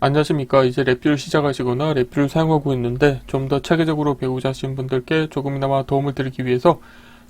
안녕하십니까. 이제 랩뷰를 시작하시거나 랩뷰를 사용하고 있는데 좀 더 체계적으로 배우자 하시는 분들께 조금이나마 도움을 드리기 위해서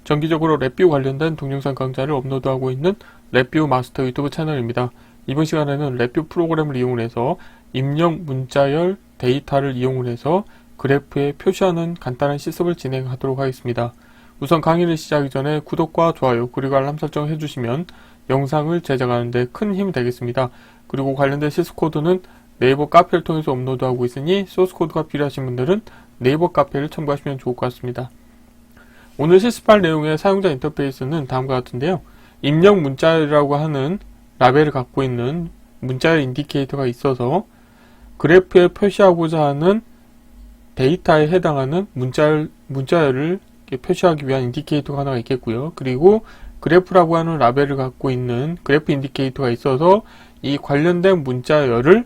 정기적으로 랩뷰 관련된 동영상 강좌를 업로드하고 있는 랩뷰 마스터 유튜브 채널입니다. 이번 시간에는 랩뷰 프로그램을 이용해서 입력 문자열 데이터를 이용해서 그래프에 표시하는 간단한 실습을 진행하도록 하겠습니다. 우선 강의를 시작하기 전에 구독과 좋아요 그리고 알람 설정 해주시면 영상을 제작하는 데 큰 힘이 되겠습니다. 그리고 관련된 실습 코드는 네이버 카페를 통해서 업로드하고 있으니 소스 코드가 필요하신 분들은 네이버 카페를 참고하시면 좋을 것 같습니다. 오늘 실습할 내용의 사용자 인터페이스는 다음과 같은데요. 입력 문자열이라고 하는 라벨을 갖고 있는 문자열 인디케이터가 있어서 그래프에 표시하고자 하는 데이터에 해당하는 문자열을 표시하기 위한 인디케이터가 하나가 있겠고요. 그리고 그래프라고 하는 라벨을 갖고 있는 그래프 인디케이터가 있어서 이 관련된 문자열을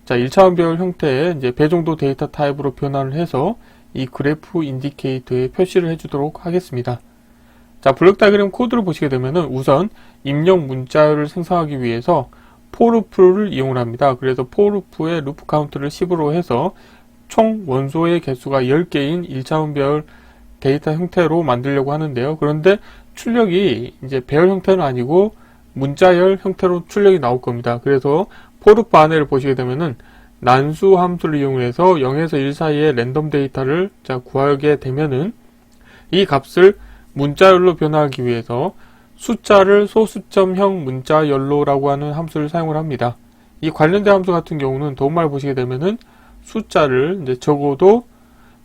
1차원별 형태의 이제 배정도 데이터 타입으로 변환을 해서 이 그래프 인디케이터에 표시를 해주도록 하겠습니다. 자, 블록 다이그램 코드를 보시게 되면은 우선 입력 문자열을 생성하기 위해서 포루프를 이용을 합니다. 그래서 포루프의 루프 카운트를 10으로 해서 총 원소의 개수가 10개인 1차원별 데이터 형태로 만들려고 하는데요. 그런데 출력이 이제 배열 형태는 아니고 문자열 형태로 출력이 나올 겁니다. 그래서 포루프 안에를 보시게 되면은 난수 함수를 이용해서 0에서 1 사이의 랜덤 데이터를 구하게 되면은 이 값을 문자열로 변화하기 위해서 숫자를 소수점형 문자열로라고 하는 함수를 사용을 합니다. 이 관련된 함수 같은 경우는 도움말 보시게 되면은 숫자를 이제 적어도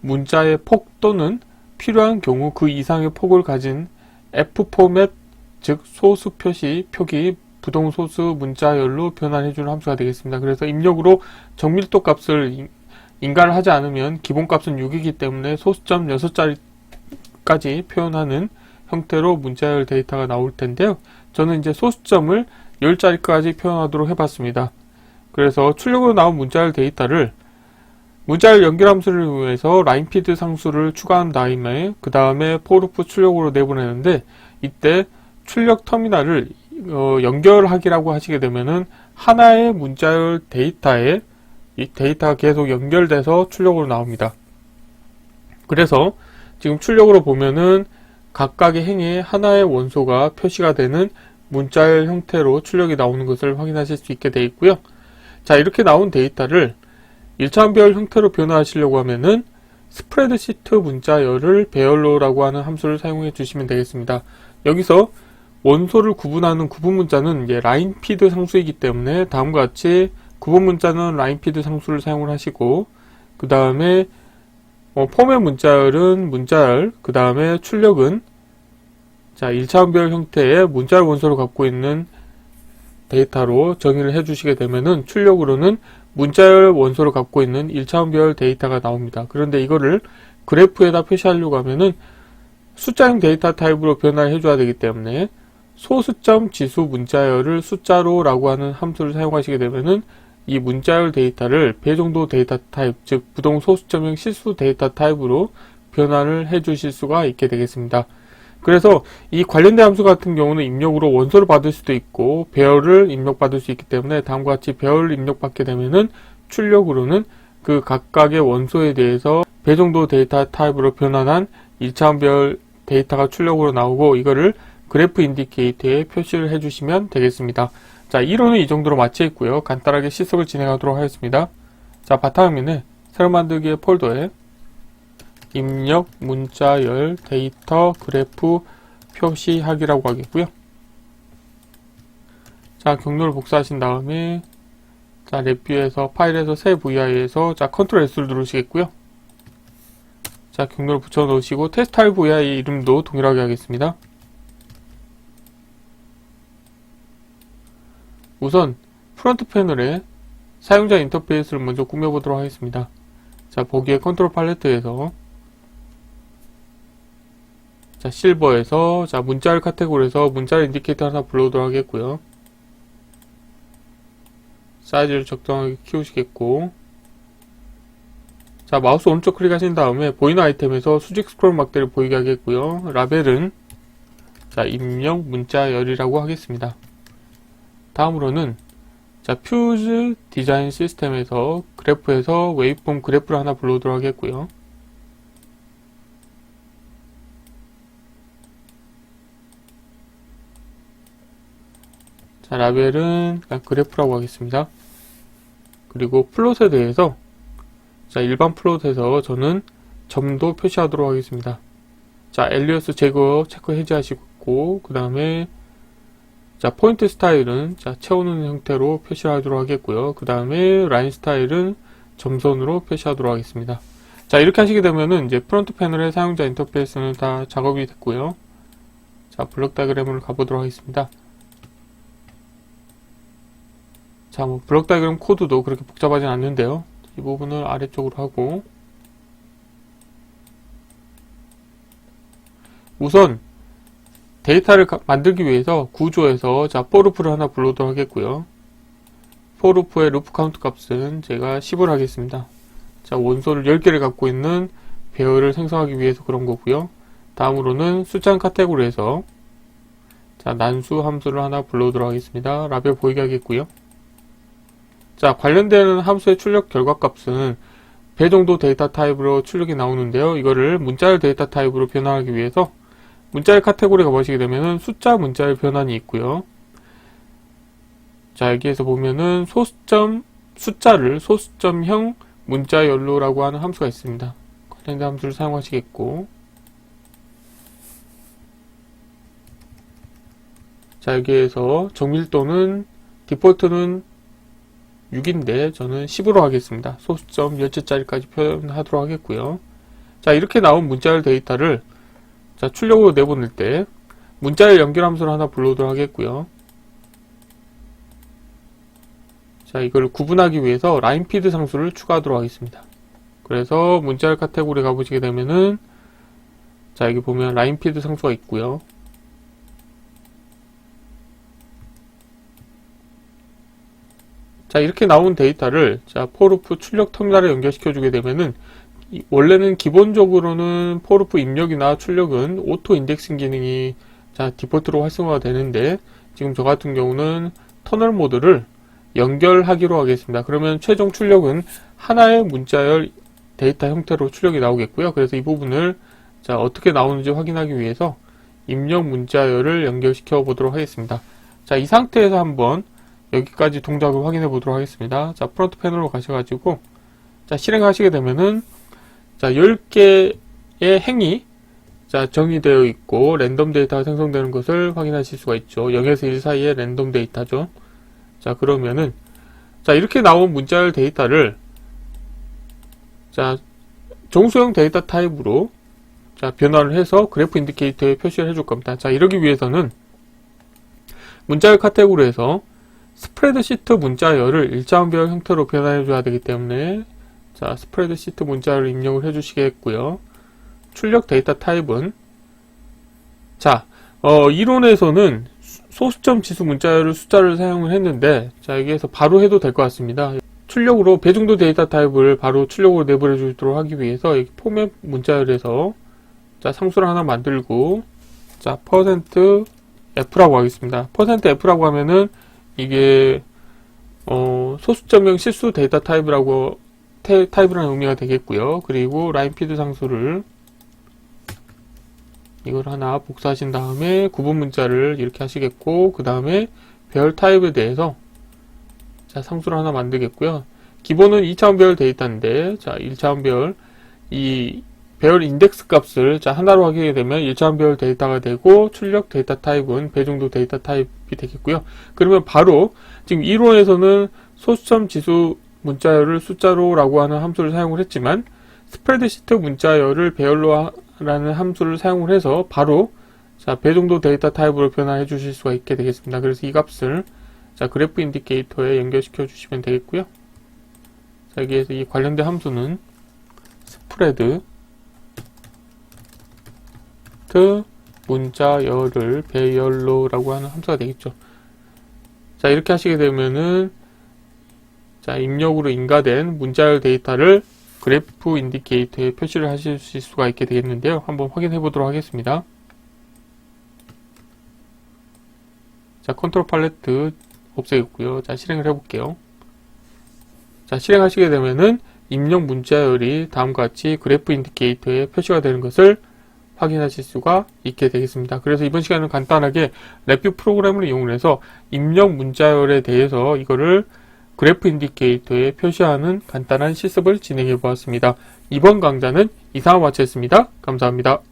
문자의 폭 또는 필요한 경우 그 이상의 폭을 가진 F 포맷 즉 소수 표시 표기 부동소수 문자열로 변환해주는 함수가 되겠습니다. 그래서 입력으로 정밀도 값을 인가를 하지 않으면 기본값은 6이기 때문에 소수점 6자리까지 표현하는 형태로 문자열 데이터가 나올 텐데요. 저는 이제 소수점을 10자리까지 표현하도록 해봤습니다. 그래서 출력으로 나온 문자열 데이터를 문자열 연결 함수를 이용해서 라인피드 상수를 추가한 다음에 그 다음에 포루프 출력으로 내보내는데 이때 출력 터미널을 연결하기라고 하시게 되면은 하나의 문자열 데이터에 이 데이터가 계속 연결돼서 출력으로 나옵니다. 그래서 지금 출력으로 보면은 각각의 행에 하나의 원소가 표시가 되는 문자열 형태로 출력이 나오는 것을 확인하실 수 있게 되어 있고요. 자, 이렇게 나온 데이터를 1차원별 형태로 변화하시려고 하면은 스프레드시트 문자열을 배열로라고 하는 함수를 사용해 주시면 되겠습니다. 여기서 원소를 구분하는 구분 문자는 이제 라인피드 상수이기 때문에 다음과 같이 구분 문자는 라인피드 상수를 사용을 하시고 그 다음에 포맷 문자열은 문자열 그 다음에 출력은 1차원별 형태의 문자열 원소를 갖고 있는 데이터로 정의를 해주시게 되면은 출력으로는 문자열 원소를 갖고 있는 1차원별 데이터가 나옵니다. 그런데 이거를 그래프에다 표시하려고 하면은 숫자형 데이터 타입으로 변화를 해줘야 되기 때문에 소수점 지수 문자열을 숫자로 라고 하는 함수를 사용하시게 되면은 이 문자열 데이터를 배정도 데이터 타입 즉 부동 소수점형 실수 데이터 타입으로 변환을 해 주실 수가 있게 되겠습니다. 그래서 이 관련된 함수 같은 경우는 입력으로 원소를 받을 수도 있고 배열을 입력받을 수 있기 때문에 다음과 같이 배열을 입력받게 되면은 출력으로는 그 각각의 원소에 대해서 배정도 데이터 타입으로 변환한 1차원별 데이터가 출력으로 나오고 이거를 그래프 인디케이터에 표시를 해주시면 되겠습니다. 자, 이론은 이 정도로 마쳐 있고요. 간단하게 실습을 진행하도록 하겠습니다. 자, 바탕화면에 새로 만들기의 폴더에 입력 문자열 데이터 그래프 표시하기라고 하겠고요. 자, 경로를 복사하신 다음에 자, 랩뷰에서 파일에서 새 VI에서 컨트롤 S를 누르시겠고요. 자, 경로를 붙여 넣으시고 테스트 파일 VI 이름도 동일하게 하겠습니다. 우선 프론트 패널에 사용자 인터페이스를 먼저 꾸며보도록 하겠습니다. 자, 보기에 컨트롤 팔레트에서 실버에서 문자열 카테고리에서 문자열 인디케이터 하나 불러오도록 하겠고요. 사이즈를 적정하게 키우시겠고 자, 마우스 오른쪽 클릭하신 다음에 보이는 아이템에서 수직 스크롤 막대를 보이게 하겠고요. 라벨은 입력 문자열이라고 하겠습니다. 다음으로는 자, 퓨즈 디자인 시스템에서 그래프에서 웨이폼 그래프를 하나 불러오도록 하겠고요. 자, 라벨은 그냥 그래프라고 하겠습니다. 그리고 플롯에 대해서 자, 일반 플롯에서 저는 점도 표시하도록 하겠습니다. 자, 엘리어스 제거 체크 해제하시고, 그 다음에 자, 포인트 스타일은 자, 채우는 형태로 표시하도록 하겠고요. 그 다음에 라인 스타일은 점선으로 표시하도록 하겠습니다. 자, 이렇게 하시게 되면은 이제 프론트 패널의 사용자 인터페이스는 다 작업이 됐고요. 자, 블록 다이그램으로 가보도록 하겠습니다. 자, 뭐 블록 다이그램 코드도 그렇게 복잡하진 않는데요. 이 부분을 아래쪽으로 하고, 우선 데이터를 만들기 위해서 구조에서 자, 포루프를 하나 불러오도록 하겠고요. 포루프의 루프 카운트 값은 제가 10을 하겠습니다. 자, 원소를 10개를 갖고 있는 배열을 생성하기 위해서 그런 거고요. 다음으로는 숫자 카테고리에서 자, 난수 함수를 하나 불러오도록 하겠습니다. 라벨 보이게 하겠고요. 자, 관련되는 함수의 출력 결과 값은 배 정도 데이터 타입으로 출력이 나오는데요. 이거를 문자열 데이터 타입으로 변환하기 위해서 문자열 카테고리가 보시게 되면은 숫자 문자열 변환이 있고요. 자, 여기에서 보면은 숫자를 소수점형 문자열로라고 하는 함수가 있습니다. 관련된 함수를 사용하시겠고, 자, 여기에서 정밀도는 디폴트는 6인데 저는 10으로 하겠습니다. 소수점 몇 자짜리까지 표현하도록 하겠고요. 자, 이렇게 나온 문자열 데이터를 자, 출력으로 내보낼 때 문자열 연결 함수를 하나 불러오도록 하겠고요. 자, 이걸 구분하기 위해서 라인 피드 상수를 추가하도록 하겠습니다. 그래서 문자열 카테고리 가보시게 되면은 자, 여기 보면 라인 피드 상수가 있고요. 자, 이렇게 나온 데이터를 자, 포루프 출력 터미널에 연결시켜 주게 되면은 원래는 기본적으로는 포루프 입력이나 출력은 오토 인덱싱 기능이 자, 디폴트로 활성화가 되는데 지금 저 같은 경우는 터널 모드를 연결하기로 하겠습니다. 그러면 최종 출력은 하나의 문자열 데이터 형태로 출력이 나오겠고요. 그래서 이 부분을 자, 어떻게 나오는지 확인하기 위해서 입력 문자열을 연결시켜 보도록 하겠습니다. 자, 이 상태에서 한번 여기까지 동작을 확인해 보도록 하겠습니다. 자, 프론트 패널로 가셔가지고 자, 실행하시게 되면은 자, 10개의 행이 자, 정의되어 있고 랜덤 데이터가 생성되는 것을 확인하실 수가 있죠. 0에서 1 사이의 랜덤 데이터죠. 자, 그러면은 자, 이렇게 나온 문자열 데이터를 자, 정수형 데이터 타입으로 자, 변화를 해서 그래프 인디케이터에 표시를 해줄 겁니다. 자, 이러기 위해서는 문자열 카테고리에서 스프레드시트 문자열을 일자원별 형태로 변환해 줘야 되기 때문에 자, 스프레드시트 문자열을 입력을 해 주시겠고요. 출력 데이터 타입은 자, 이론에서는 소수점 지수 문자열을 숫자를 사용을 했는데 자, 여기에서 바로 해도 될 것 같습니다. 출력으로 배 정도 데이터 타입을 바로 출력으로 내보내 주도록 하기 위해서 여기 포맷 문자열에서 자, 상수를 하나 만들고 자, %F라고 하겠습니다. %F라고 하면은 이게 소수점형 실수 데이터 타입이라는 의미가 되겠고요. 그리고 라인 피드 상수를 이걸 하나 복사하신 다음에 구분 문자를 이렇게 하시겠고, 그 다음에 배열 타입에 대해서 자, 상수를 하나 만들겠고요. 기본은 2차원 배열 데이터인데 자, 1차원 배열 이 배열 인덱스 값을 자, 하나로 하게 되면 1차원 배열 데이터가 되고 출력 데이터 타입은 배 정도 데이터 타입이 되겠고요. 그러면 바로 지금 이론에서는 소수점 지수 문자열을 숫자로 라고 하는 함수를 사용을 했지만 스프레드시트 문자열을 배열로 라는 함수를 사용을 해서 바로 자, 배 정도 데이터 타입으로 변화해 주실 수가 있게 되겠습니다. 그래서 이 값을 자, 그래프 인디케이터에 연결시켜 주시면 되겠고요. 자, 여기에서 이 관련된 함수는 스프레드 문자열을 배열로라고 하는 함수가 되겠죠. 자, 이렇게 하시게 되면은 자, 입력으로 인가된 문자열 데이터를 그래프 인디케이터에 표시를 하실 수가 있게 되겠는데요. 한번 확인해 보도록 하겠습니다. 자, 컨트롤 팔레트 없애겠고요. 자, 실행을 해볼게요. 자, 실행하시게 되면은 입력 문자열이 다음과 같이 그래프 인디케이터에 표시가 되는 것을 확인하실 수가 있게 되겠습니다. 그래서 이번 시간은 간단하게 랩뷰 프로그램을 이용해서 입력 문자열에 대해서 이거를 그래프 인디케이터에 표시하는 간단한 실습을 진행해 보았습니다. 이번 강좌는 이상으로 마치겠습니다. 감사합니다.